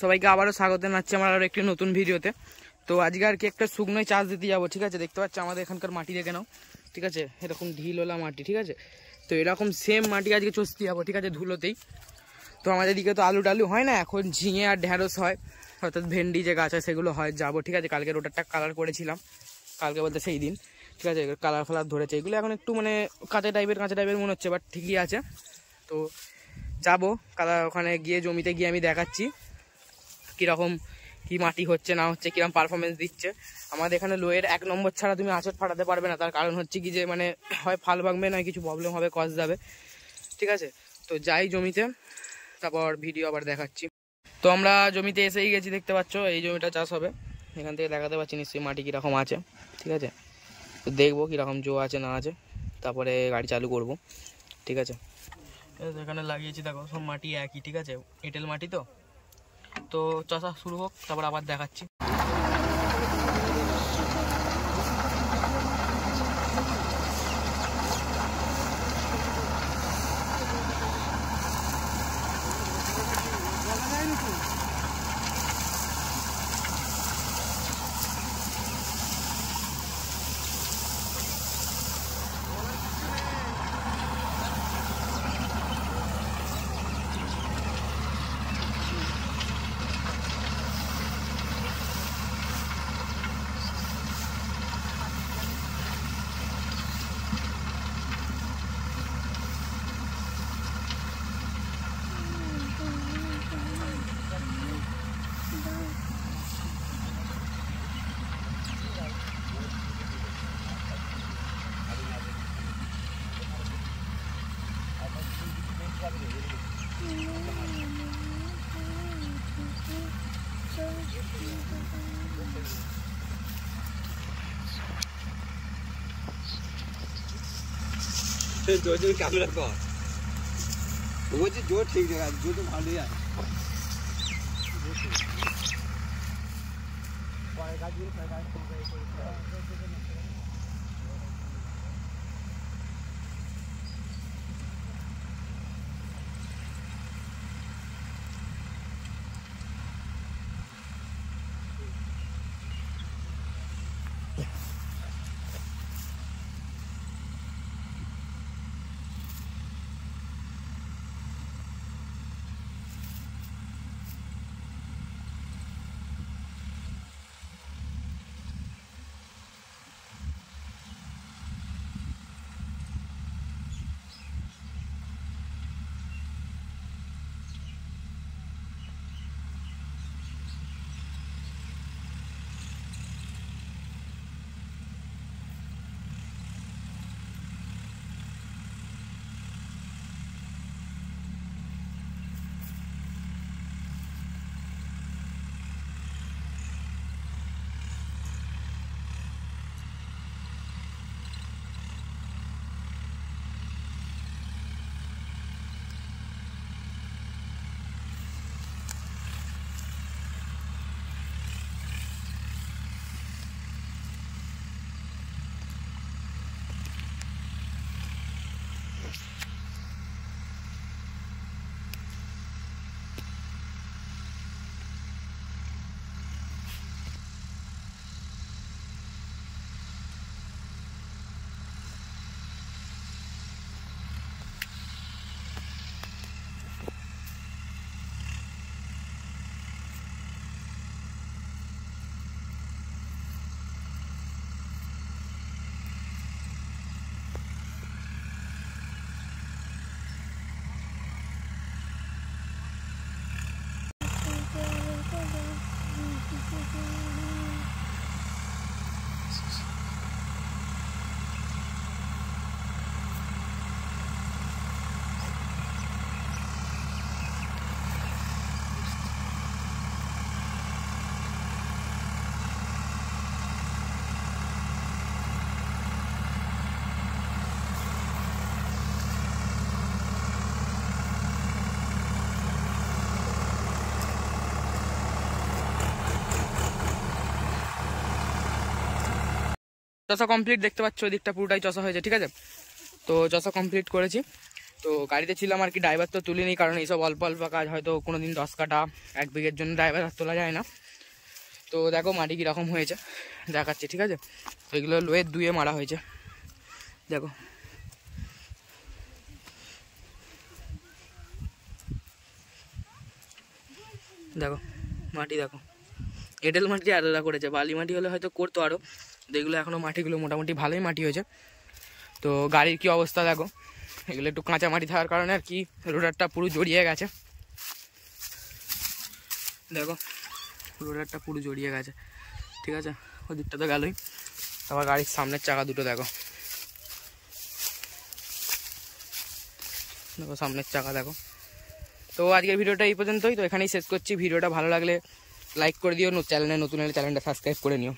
সবাইকে আবারও স্বাগত জানাচ্ছি আমার আরো একটি নতুন ভিডিওতে। তো আজকে আর কি একটা শুকনোয় চাষ দিতে যাবো, ঠিক আছে। দেখতে পাচ্ছি আমাদের এখানকার মাটি দেখে নাও, ঠিক আছে। এরকম ঢিলওয়ালা মাটি, ঠিক আছে। তো এরকম সেম মাটি আজকে চষতে যাবো, ঠিক আছে, ধুলোতেই। তো আমাদের দিকে তো আলু টালু হয় না, এখন ঝিঙে আর ঢ্যাঁড়স হয়, অর্থাৎ ভেন্ডি যে গাছ হয় সেগুলো হয়। যাবো, ঠিক আছে। কালকে রোটারটা কালার করেছিলাম, কালকে বলতে সেই দিন, ঠিক আছে। কালার ফালার ধরেছে, এগুলো এখন একটু মানে কাঁচা টাইপের মনে হচ্ছে, বাট ঠিকই আছে। তো যাবো কালার, ওখানে গিয়ে জমিতে গিয়ে আমি দেখাচ্ছি কীরকম কি মাটি হচ্ছে না হচ্ছে, কিরকম পারফরমেন্স দিচ্ছে। আমাদের এখানে লোয়ের 1 নম্বর ছাড়া তুমি আঁচড় ফাটাতে পারবে না। তার কারণ হচ্ছে কি যে মানে হয় ফাল ভাঙবে, নয় কিছু প্রবলেম হবে, কস যাবে, ঠিক আছে। তো যাই জমিতে, তারপর ভিডিও আবার দেখাচ্ছি। তো আমরা জমিতে এসেই গেছি, দেখতে পাচ্ছ এই জমিটা চাষ হবে। এখান থেকে দেখাতে পাচ্ছি নিশ্চয়ই মাটি কীরকম আছে, ঠিক আছে। তো দেখবো কীরকম জো আছে না আছে, তারপরে গাড়ি চালু করব, ঠিক আছে। এখানে লাগিয়েছি, দেখো সব মাটি একই, ঠিক আছে। এঁটেল মাটি তো। তো চাষা শুরু হোক, তারপর আবার দেখাচ্ছি। जो कैमरा को वो जो ठीक जगह जो तो भालो यार চষা কমপ্লিট, দেখতে পাচ্ছ ওই দিকটা পুরোটাই চষা হয়েছে, ঠিক আছে। তো চষা কমপ্লিট করেছি, তো গাড়িতে ছিলাম আর কি, ড্রাইভার তো তুলিনি, কারণ এইসব অল্প অল্প কাজ হয়তো কোনো দিন 10 কাটা 1 বিঘের জন্য ড্রাইভার আর তোলা যায় না। তো দেখো মাটি কীরকম হয়েছে দেখাচ্ছে, ঠিক আছে। তো এগুলো লোয়ের 2-এ মারা হয়েছে, দেখো। দেখো মাটি দেখো, এঁটেল মাটি আলাদা করেছে, বালি মাটি হলে হয়তো করতো আরও। এগুলো এখনও মাটিগুলো মোটামুটি ভালোই মাটি হয়েছে। তো গাড়ির কি অবস্থা দেখো, এগুলো একটু কাঁচা মাটি থাকার কারণে আর কি রোডারটা পুরো জড়িয়ে গেছে, দেখো রোডারটা পুরো জড়িয়ে গেছে, ঠিক আছে। ওই দিকটা তো গেলই, আবার গাড়ির সামনের চাকা দুটো দেখো, দেখো সামনের চাকা দেখো। তো আজকের ভিডিওটা এই পর্যন্তই, তো এখানেই শেষ করছি। ভিডিওটা ভালো লাগলে লাইক করে দিও, চ্যানেলে নতুন হলে চ্যানেলটা সাবস্ক্রাইব করে নিও।